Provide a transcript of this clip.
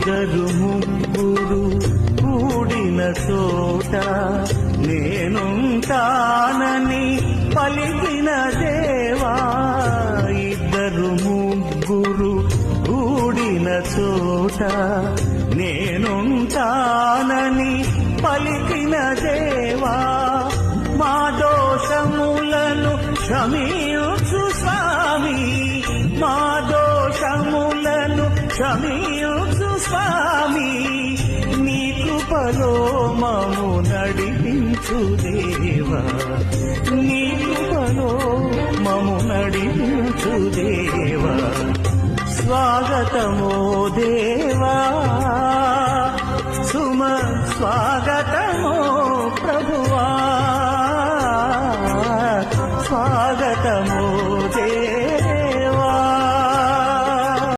ఇద్దరు ముగ్గురు కూడిన చోట నేనుంటానని పలికిన దేవా. ఇద్దరు ముగ్గురు కూడిన చోట నేనుంటానని పలికిన దేవా. మా దోషములను క్షమించు స్వామి, మా దోషములను క్షమించు స్వామి. నీ కృపలో మము నడిపించు దేవా, నీ కృపలో మము నడిపించు దేవా. స్వాగతమో దేవా, సుమ స్వాగత